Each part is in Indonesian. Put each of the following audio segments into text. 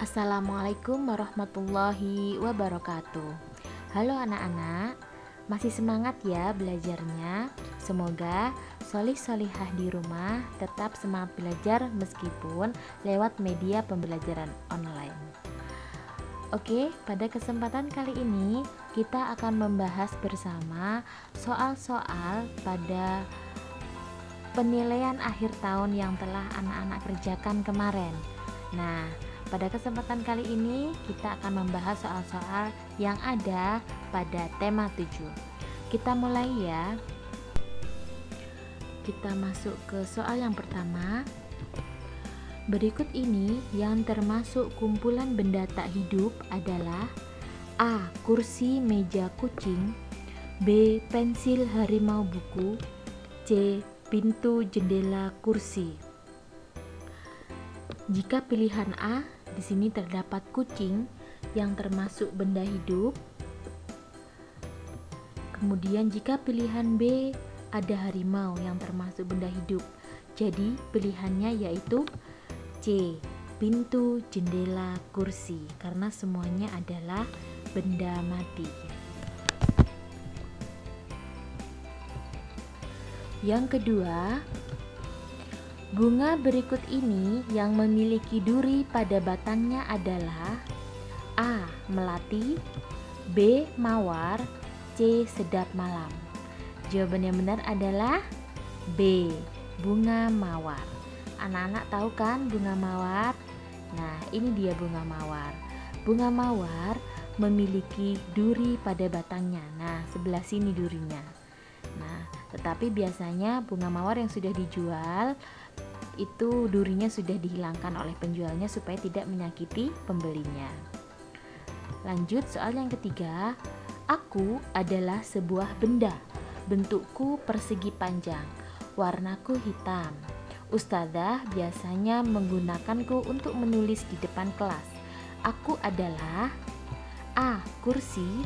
Assalamualaikum warahmatullahi wabarakatuh. Halo anak-anak, masih semangat ya belajarnya? Semoga solih-solihah di rumah tetap semangat belajar meskipun lewat media pembelajaran online. Oke, pada kesempatan kali ini kita akan membahas bersama soal-soal pada penilaian akhir tahun yang telah anak-anak kerjakan kemarin. Nah, pada kesempatan kali ini kita akan membahas soal-soal yang ada pada tema 7. Kita mulai ya. Kita masuk ke soal yang pertama. Berikut ini yang termasuk kumpulan benda tak hidup adalah A. Kursi meja kucing, B. Pensil harimau buku, C. Pintu jendela kursi. Jika pilihan A, di sini terdapat kucing yang termasuk benda hidup. Kemudian jika pilihan B, ada harimau yang termasuk benda hidup. Jadi pilihannya yaitu C, pintu jendela kursi, karena semuanya adalah benda mati. Yang kedua, bunga berikut ini yang memiliki duri pada batangnya adalah A. Melati, B. Mawar, C. Sedap malam. Jawaban yang benar adalah B. Bunga mawar. Anak-anak tahu kan bunga mawar? Nah, ini dia bunga mawar. Bunga mawar memiliki duri pada batangnya. Nah, sebelah sini durinya. Nah, tetapi biasanya bunga mawar yang sudah dijual itu durinya sudah dihilangkan oleh penjualnya supaya tidak menyakiti pembelinya. Lanjut soal yang ketiga. Aku adalah sebuah benda. Bentukku persegi panjang. Warnaku hitam. Ustadzah biasanya menggunakanku untuk menulis di depan kelas. Aku adalah A. Kursi,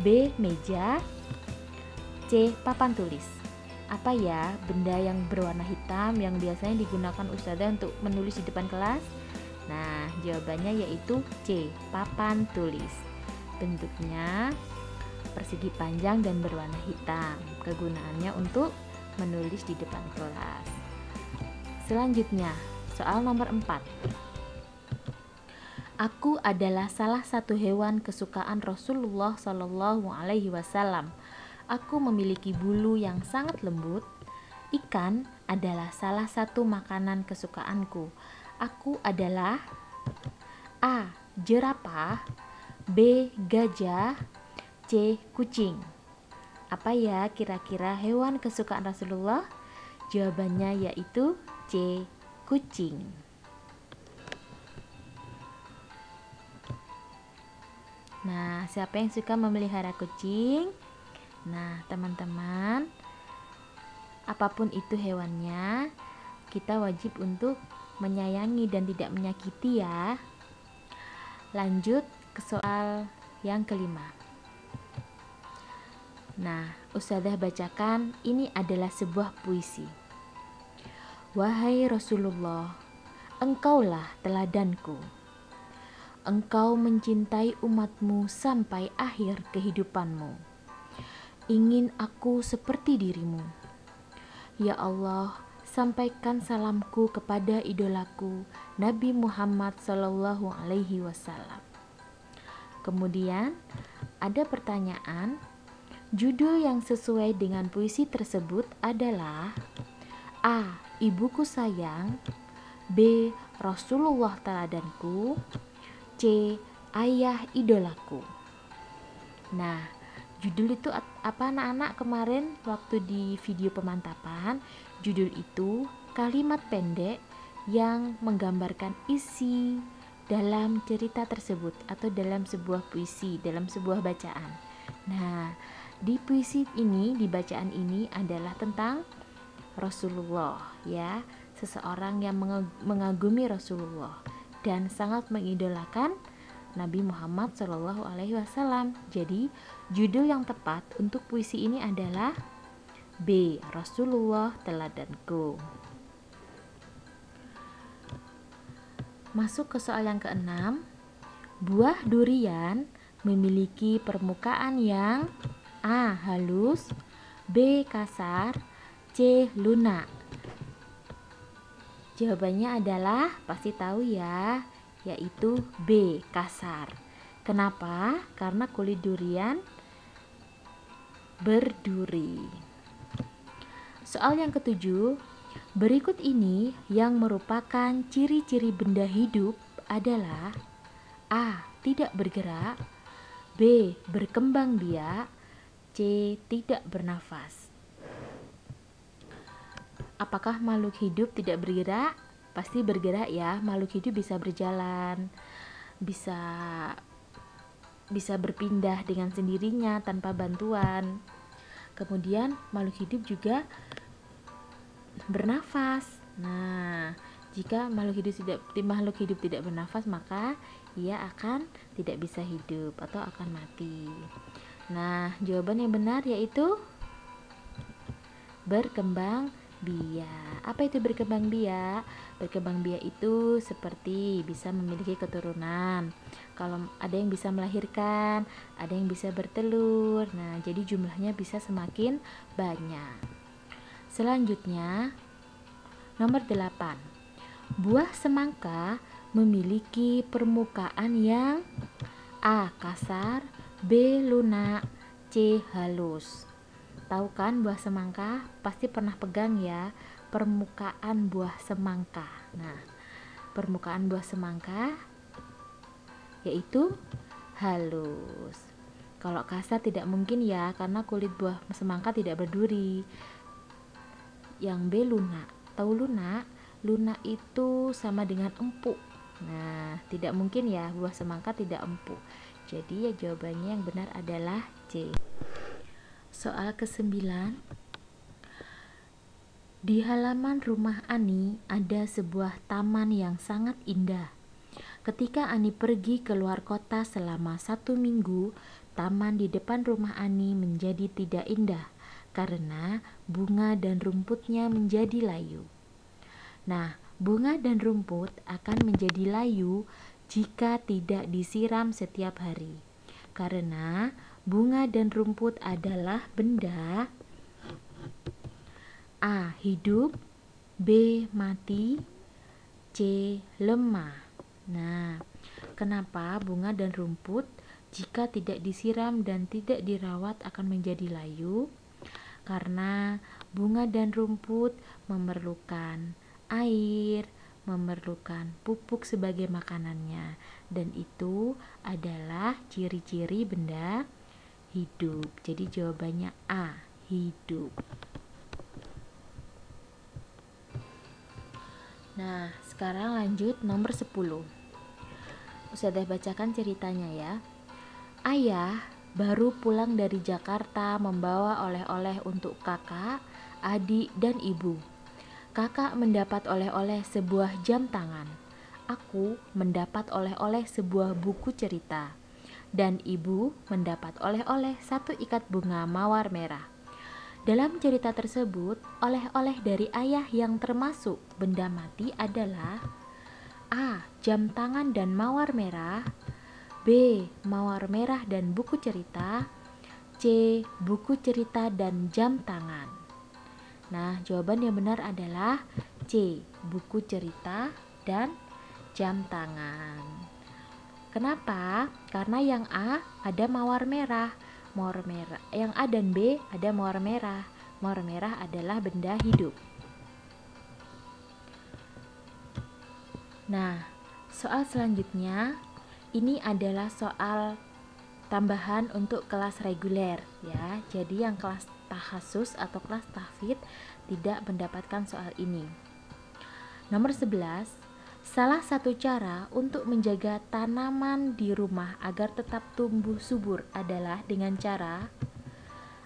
B. Meja, C. Papan tulis. Apa ya benda yang berwarna hitam yang biasanya digunakan ustadzah untuk menulis di depan kelas? Nah, jawabannya yaitu C. Papan tulis. Bentuknya persegi panjang dan berwarna hitam. Kegunaannya untuk menulis di depan kelas. Selanjutnya, soal nomor 4. Aku adalah salah satu hewan kesukaan Rasulullah Shallallahu Alaihi Wasallam. Aku memiliki bulu yang sangat lembut. Ikan adalah salah satu makanan kesukaanku. Aku adalah A. Jerapah, B. Gajah, C. Kucing. Apa ya kira-kira hewan kesukaan Rasulullah? Jawabannya yaitu C. Kucing. Nah, siapa yang suka memelihara kucing? Nah, teman-teman, apapun itu hewannya, kita wajib untuk menyayangi dan tidak menyakiti ya. Lanjut ke soal yang kelima. Nah, ustadzah bacakan, ini adalah sebuah puisi. Wahai Rasulullah, engkaulah teladanku. Engkau mencintai umatmu sampai akhir kehidupanmu. Ingin aku seperti dirimu. Ya Allah, sampaikan salamku kepada idolaku Nabi Muhammad Sallallahu Alaihi Wasallam. Kemudian ada pertanyaan. Judul yang sesuai dengan puisi tersebut adalah A. Ibuku sayang, B. Rasulullah teladanku, C. Ayah idolaku. Nah, judul itu apa anak-anak kemarin waktu di video pemantapan? Judul itu kalimat pendek yang menggambarkan isi dalam cerita tersebut atau dalam sebuah puisi, dalam sebuah bacaan. Nah, di puisi ini, di bacaan ini adalah tentang Rasulullah ya, seseorang yang mengagumi Rasulullah dan sangat mengidolakan Nabi Muhammad Shallallahu Alaihi Wasallam. Jadi judul yang tepat untuk puisi ini adalah B. Rasulullah teladanku. Masuk ke soal yang keenam. Buah durian memiliki permukaan yang A. halus, B. kasar, C. lunak. Jawabannya adalah pasti tahu ya, yaitu B. kasar. Kenapa? Karena kulit durian berduri. Soal yang ketujuh. Berikut ini yang merupakan ciri-ciri benda hidup adalah A. tidak bergerak, B. berkembang biak, C. tidak bernafas. Apakah makhluk hidup tidak bergerak? Pasti bergerak ya. Makhluk hidup bisa berjalan, bisa berpindah dengan sendirinya tanpa bantuan. Kemudian makhluk hidup juga bernafas. Nah, jika makhluk hidup tidak bernafas, maka ia akan tidak bisa hidup atau akan mati. Nah, jawaban yang benar yaitu berkembang biak. Apa itu berkembang biak? Berkembang biak itu seperti bisa memiliki keturunan. Kalau ada yang bisa melahirkan, ada yang bisa bertelur. Nah, jadi jumlahnya bisa semakin banyak. Selanjutnya, nomor 8. Buah semangka memiliki permukaan yang A. kasar, B. lunak, C. halus. Tahu kan buah semangka? Pasti pernah pegang ya permukaan buah semangka. Nah, permukaan buah semangka yaitu halus. Kalau kasar tidak mungkin ya, karena kulit buah semangka tidak berduri. Yang B. lunak. Tahu lunak? Lunak itu sama dengan empuk. Nah, tidak mungkin ya buah semangka tidak empuk. Jadi ya jawabannya yang benar adalah C. Soal ke-9. Di halaman rumah Ani ada sebuah taman yang sangat indah. Ketika Ani pergi keluar kota selama 1 minggu, taman di depan rumah Ani menjadi tidak indah karena bunga dan rumputnya menjadi layu. Nah, bunga dan rumput akan menjadi layu jika tidak disiram setiap hari. Karena bunga dan rumput adalah benda A. hidup, B. mati, C. lemah. Nah, kenapa bunga dan rumput jika tidak disiram dan tidak dirawat akan menjadi layu? Karena bunga dan rumput memerlukan air, memerlukan pupuk sebagai makanannya, dan itu adalah ciri-ciri benda hidup. Jadi jawabannya A. hidup. Nah, sekarang lanjut nomor 10. Ustazah bacakan ceritanya ya. Ayah baru pulang dari Jakarta membawa oleh-oleh untuk kakak, adik, dan ibu. Kakak mendapat oleh-oleh sebuah jam tangan. Aku mendapat oleh-oleh sebuah buku cerita. Dan ibu mendapat oleh-oleh 1 ikat bunga mawar merah. Dalam cerita tersebut, oleh-oleh dari ayah yang termasuk benda mati adalah A. jam tangan dan mawar merah, B. mawar merah dan buku cerita, C. buku cerita dan jam tangan. Nah, jawaban yang benar adalah C. buku cerita dan jam tangan. Kenapa? Karena yang A ada mawar merah. Yang A dan B ada mawar merah. Mawar merah adalah benda hidup. Nah, soal selanjutnya ini adalah soal tambahan untuk kelas reguler ya. Jadi yang kelas tahasus atau kelas tahfidz tidak mendapatkan soal ini. Nomor 11. Salah satu cara untuk menjaga tanaman di rumah agar tetap tumbuh subur adalah dengan cara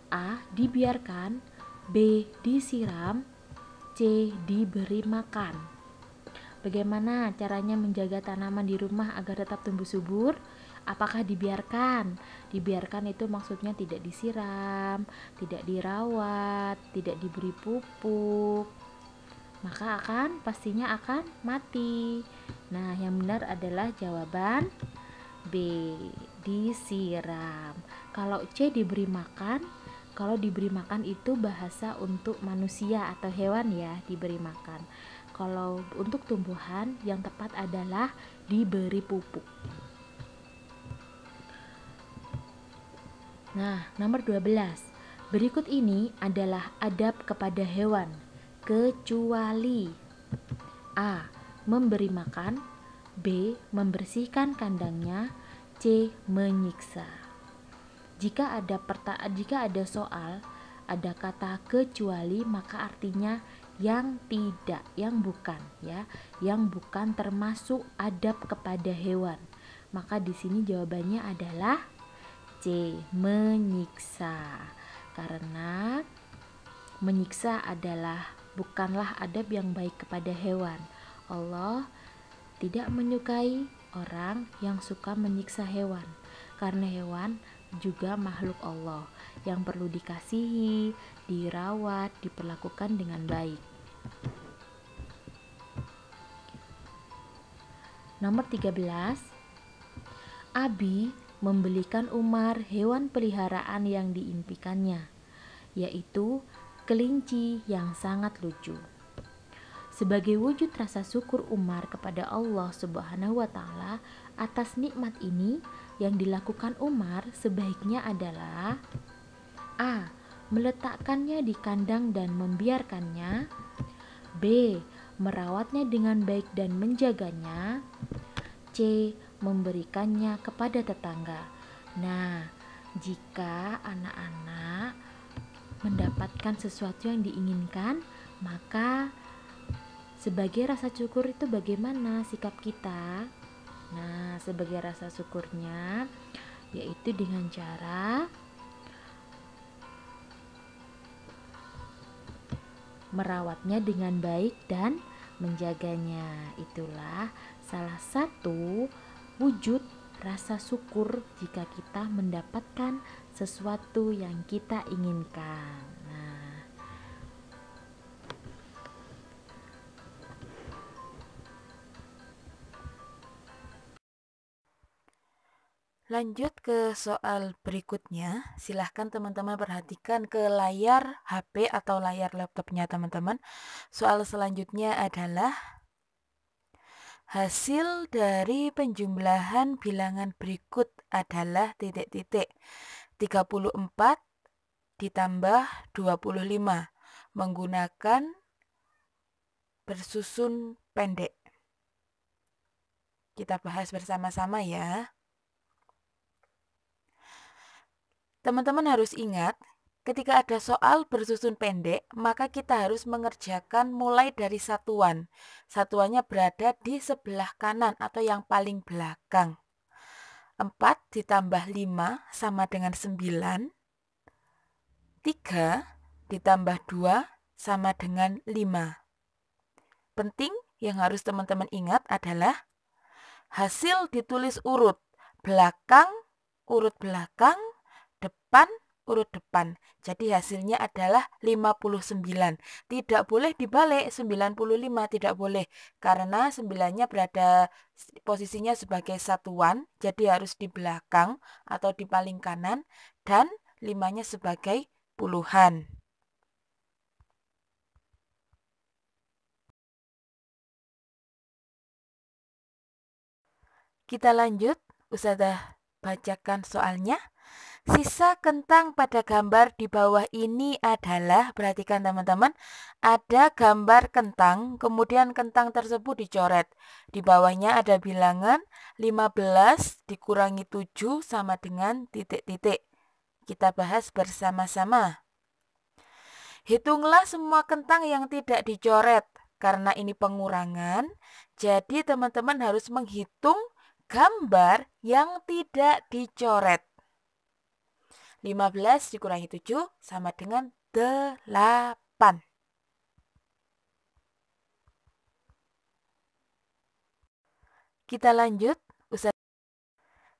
A. dibiarkan, B. disiram, C. diberi makan. Bagaimana caranya menjaga tanaman di rumah agar tetap tumbuh subur? Apakah dibiarkan? Dibiarkan itu maksudnya tidak disiram, tidak dirawat, tidak diberi pupuk, maka pastinya akan mati. Nah, yang benar adalah jawaban B, disiram. Kalau C, diberi makan. Kalau diberi makan itu bahasa untuk manusia atau hewan ya, diberi makan. Kalau untuk tumbuhan yang tepat adalah diberi pupuk. Nah, nomor 12. Berikut ini adalah adab kepada hewan, kecuali A. Memberi makan, B. Membersihkan kandangnya, C. Menyiksa. Jika ada soal, ada kata kecuali, maka artinya yang tidak, yang bukan ya, yang bukan termasuk adab kepada hewan. Maka di sini jawabannya adalah C. Menyiksa. Karena menyiksa bukanlah adab yang baik kepada hewan. Allah tidak menyukai orang yang suka menyiksa hewan, karena hewan juga makhluk Allah yang perlu dikasihi, dirawat, diperlakukan dengan baik. Nomor 13. Abi membelikan Umar hewan peliharaan yang diimpikannya, yaitu kelinci yang sangat lucu. Sebagai wujud rasa syukur Umar kepada Allah Subhanahu wa Ta'ala atas nikmat ini, yang dilakukan Umar sebaiknya adalah A. Meletakkannya di kandang dan membiarkannya, B. Merawatnya dengan baik dan menjaganya, C. Memberikannya kepada tetangga. Nah, jika anak-anak mendapatkan sesuatu yang diinginkan, maka sebagai rasa syukur itu bagaimana sikap kita? Nah, sebagai rasa syukurnya yaitu dengan cara merawatnya dengan baik dan menjaganya. Itulah salah satu wujud rasa syukur jika kita mendapatkan sesuatu yang kita inginkan. Lanjut ke soal berikutnya. Silahkan teman-teman perhatikan ke layar HP atau layar laptopnya teman-teman. Soal selanjutnya adalah hasil dari penjumlahan bilangan berikut adalah titik-titik 34 ditambah 25 menggunakan bersusun pendek. Kita bahas bersama-sama ya. Teman-teman harus ingat, ketika ada soal bersusun pendek, maka kita harus mengerjakan mulai dari satuan. Satuannya berada di sebelah kanan atau yang paling belakang. 4 ditambah 5 sama dengan 9. 3 ditambah 2 sama dengan 5. Penting yang harus teman-teman ingat adalah hasil ditulis urut belakang, urut belakang, depan, urut depan. Jadi hasilnya adalah 59. Tidak boleh dibalik 95, tidak boleh. Karena 9-nya berada posisinya sebagai satuan, jadi harus di belakang atau di paling kanan, dan 5-nya sebagai puluhan. Kita lanjut, Ustazah bacakan soalnya. Sisa kentang pada gambar di bawah ini adalah, perhatikan teman-teman, ada gambar kentang, kemudian kentang tersebut dicoret. Di bawahnya ada bilangan 15 dikurangi 7 sama dengan titik-titik. Kita bahas bersama-sama. Hitunglah semua kentang yang tidak dicoret. Karena ini pengurangan, jadi teman-teman harus menghitung gambar yang tidak dicoret. 15 dikurangi 7 sama dengan 8. Kita lanjut.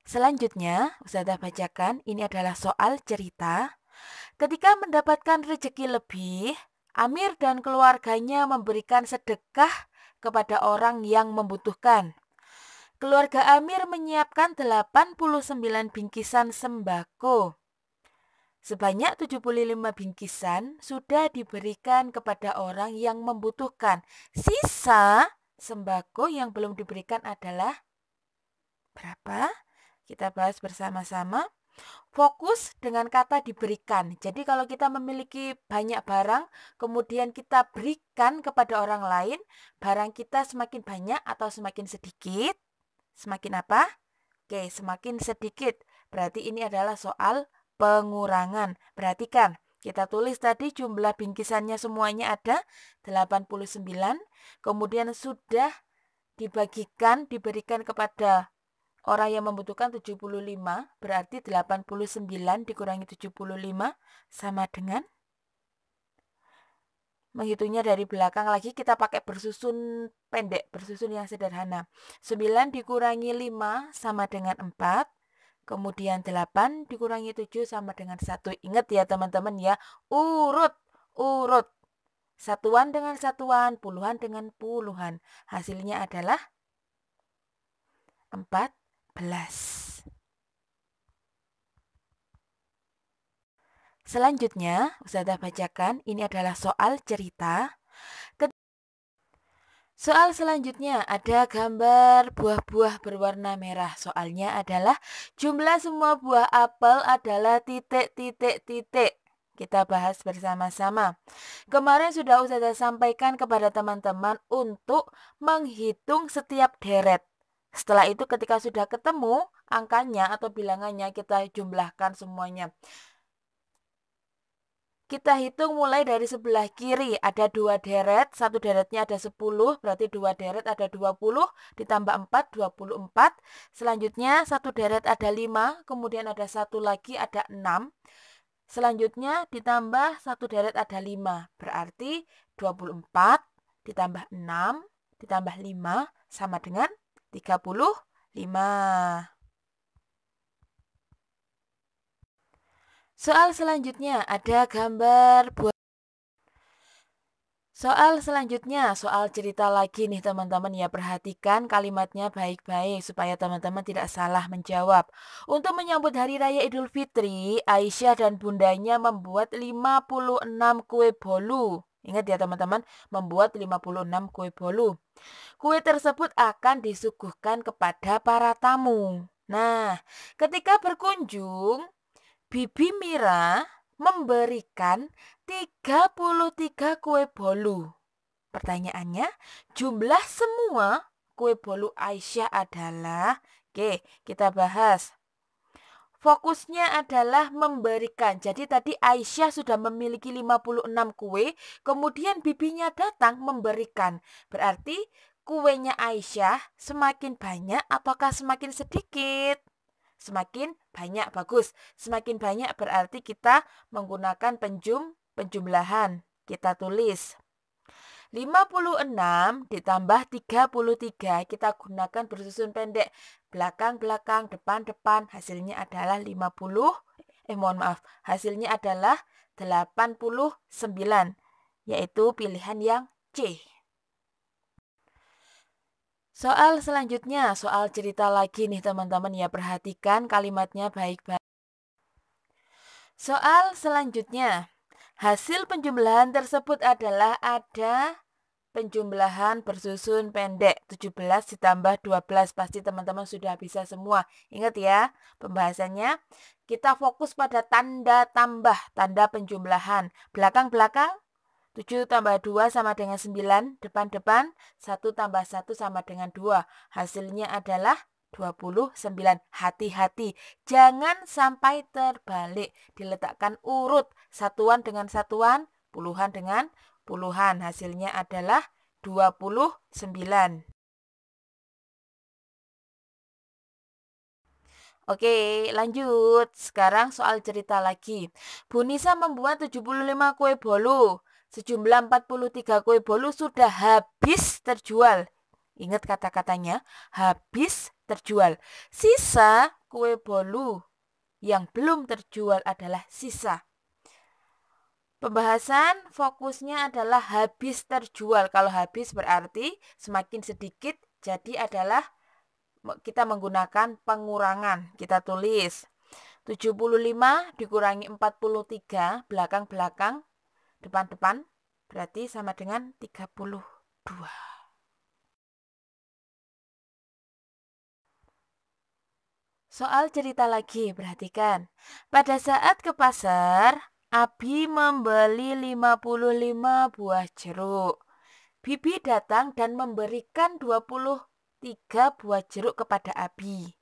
Selanjutnya, Ustazah bacakan, ini adalah soal cerita. Ketika mendapatkan rezeki lebih, Amir dan keluarganya memberikan sedekah kepada orang yang membutuhkan. Keluarga Amir menyiapkan 89 bingkisan sembako. Sebanyak 75 bingkisan sudah diberikan kepada orang yang membutuhkan. Sisa sembako yang belum diberikan adalah berapa? Kita bahas bersama-sama. Fokus dengan kata diberikan. Jadi kalau kita memiliki banyak barang, kemudian kita berikan kepada orang lain, barang kita semakin banyak atau semakin sedikit? Semakin apa? Oke, semakin sedikit. Berarti ini adalah soal pengurangan. Perhatikan, kita tulis tadi jumlah bingkisannya semuanya ada 89, kemudian sudah diberikan kepada orang yang membutuhkan 75, berarti 89 dikurangi 75 sama dengan, menghitungnya dari belakang lagi kita pakai bersusun pendek, bersusun yang sederhana. 9 dikurangi 5 sama dengan 4, kemudian 8 dikurangi 7 sama dengan 1. Ingat ya teman-teman ya, urut. Satuan dengan satuan, puluhan dengan puluhan. Hasilnya adalah 14. Selanjutnya, Ustazah bacakan, ini adalah soal cerita. Soal selanjutnya ada gambar buah-buah berwarna merah. Soalnya adalah jumlah semua buah apel adalah titik. Kita bahas bersama-sama. Kemarin sudah Ustazah sampaikan kepada teman-teman untuk menghitung setiap deret. Setelah itu ketika sudah ketemu angkanya atau bilangannya, kita jumlahkan semuanya. Kita hitung mulai dari sebelah kiri, ada 2 deret, satu deretnya ada 10, berarti 2 deret ada 20, ditambah 4, 24. Selanjutnya satu deret ada 5, kemudian ada satu lagi ada 6. Selanjutnya ditambah satu deret ada 5, berarti 24 ditambah 6 ditambah 5 sama dengan 35. Soal selanjutnya ada gambar buah. Soal selanjutnya, soal cerita lagi nih teman-teman ya. Perhatikan kalimatnya baik-baik supaya teman-teman tidak salah menjawab. Untuk menyambut Hari Raya Idul Fitri, Aisyah dan bundanya membuat 56 kue bolu. Ingat ya teman-teman, membuat 56 kue bolu. Kue tersebut akan disuguhkan kepada para tamu. Nah, ketika berkunjung, Bibi Mira memberikan 33 kue bolu. Pertanyaannya, jumlah semua kue bolu Aisyah adalah, oke, kita bahas. Fokusnya adalah memberikan. Jadi tadi Aisyah sudah memiliki 56 kue, kemudian bibinya datang memberikan. Berarti kuenya Aisyah semakin banyak ataukah semakin sedikit? Semakin banyak, bagus. Semakin banyak berarti kita menggunakan penjumlahan. Kita tulis 56 ditambah 33, kita gunakan bersusun pendek, belakang-belakang, depan-depan, hasilnya adalah hasilnya adalah 89, yaitu pilihan yang C. Soal selanjutnya, soal cerita lagi nih teman-teman ya, perhatikan kalimatnya baik-baik. Soal selanjutnya, hasil penjumlahan tersebut adalah ada penjumlahan bersusun pendek 17 ditambah 12. Pasti teman-teman sudah bisa semua. Ingat ya, pembahasannya kita fokus pada tanda tambah, tanda penjumlahan. Belakang-belakang 7 tambah 2 sama dengan 9, depan-depan 1 tambah 1 sama dengan 2. Hasilnya adalah 29. Hati-hati, jangan sampai terbalik. Diletakkan urut, satuan dengan satuan, puluhan dengan puluhan. Hasilnya adalah 29. Oke, lanjut. Sekarang soal cerita lagi. Bu Nisa membuat 75 kue bolu. Sejumlah 43 kue bolu sudah habis terjual. Ingat kata-katanya, habis terjual. Sisa kue bolu yang belum terjual adalah sisa. Pembahasan fokusnya adalah habis terjual. Kalau habis berarti semakin sedikit, jadi adalah kita menggunakan pengurangan. Kita tulis 75 dikurangi 43, belakang-belakang, depan-depan, berarti sama dengan 32. Soal cerita lagi, perhatikan. Pada saat ke pasar, Abi membeli 55 buah jeruk. Bibi datang dan memberikan 23 buah jeruk kepada Abi.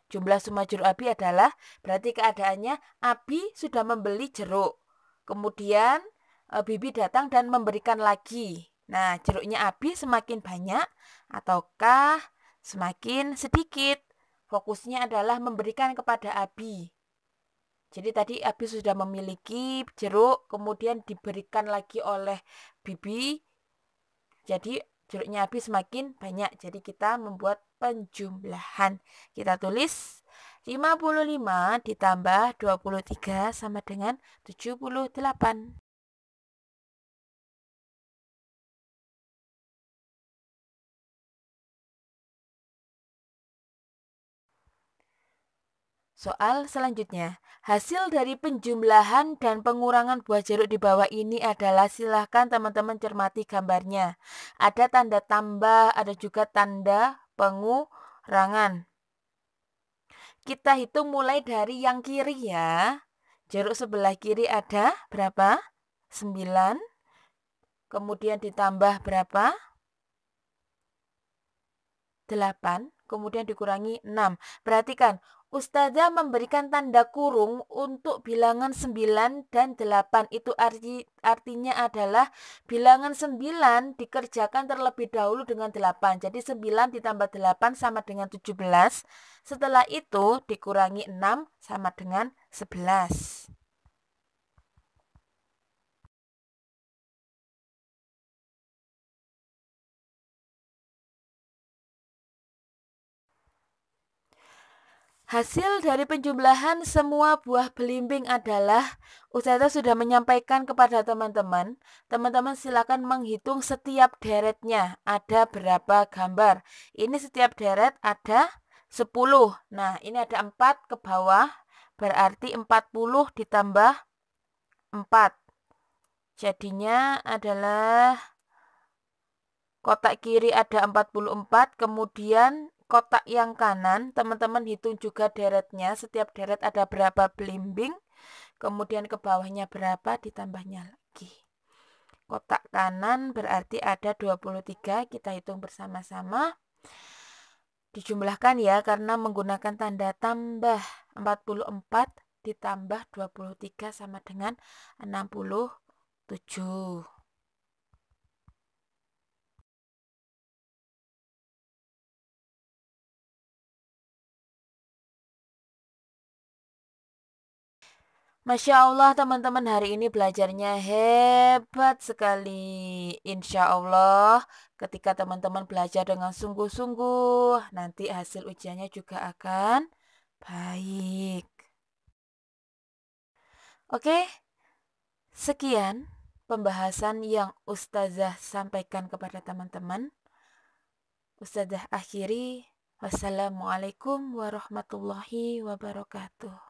Jumlah suma jeruk Abi adalah, berarti keadaannya Abi sudah membeli jeruk. Kemudian Bibi datang dan memberikan lagi. Nah, jeruknya Abi semakin banyak ataukah semakin sedikit? Fokusnya adalah memberikan kepada Abi. Jadi tadi Abi sudah memiliki jeruk, kemudian diberikan lagi oleh Bibi. Jadi jeruknya Abi semakin banyak. Jadi kita membuat penjumlahan. Kita tulis 55 ditambah 23 sama dengan 78. Soal selanjutnya, hasil dari penjumlahan dan pengurangan buah jeruk di bawah ini adalah, silahkan teman-teman cermati gambarnya. Ada tanda tambah, ada juga tanda pengurangan. Kita hitung mulai dari yang kiri ya. Jeruk sebelah kiri ada berapa? 9. Kemudian ditambah berapa? 8. Kemudian dikurangi 6. Perhatikan, Ustazah memberikan tanda kurung untuk bilangan 9 dan 8. Itu artinya adalah bilangan 9 dikerjakan terlebih dahulu dengan 8. Jadi 9 ditambah 8 sama dengan 17. Setelah itu dikurangi 6 sama dengan 11. Hasil dari penjumlahan semua buah belimbing adalah, Ustazah sudah menyampaikan kepada teman-teman. Teman-teman silakan menghitung setiap deretnya. Ada berapa gambar. Ini setiap deret ada 10. Nah, ini ada 4 ke bawah. Berarti 40 ditambah 4. Jadinya adalah kotak kiri ada 44. Kemudian kotak yang kanan, teman-teman hitung juga deretnya. Setiap deret ada berapa belimbing. Kemudian ke bawahnya berapa, ditambahnya lagi. Kotak kanan berarti ada 23. Kita hitung bersama-sama. Dijumlahkan ya, karena menggunakan tanda tambah. 44 ditambah 23 sama dengan 67. Masya Allah teman-teman, hari ini belajarnya hebat sekali. Insya Allah ketika teman-teman belajar dengan sungguh-sungguh, nanti hasil ujiannya juga akan baik. Oke, sekian pembahasan yang Ustazah sampaikan kepada teman-teman. Ustazah akhiri. Wassalamualaikum warahmatullahi wabarakatuh.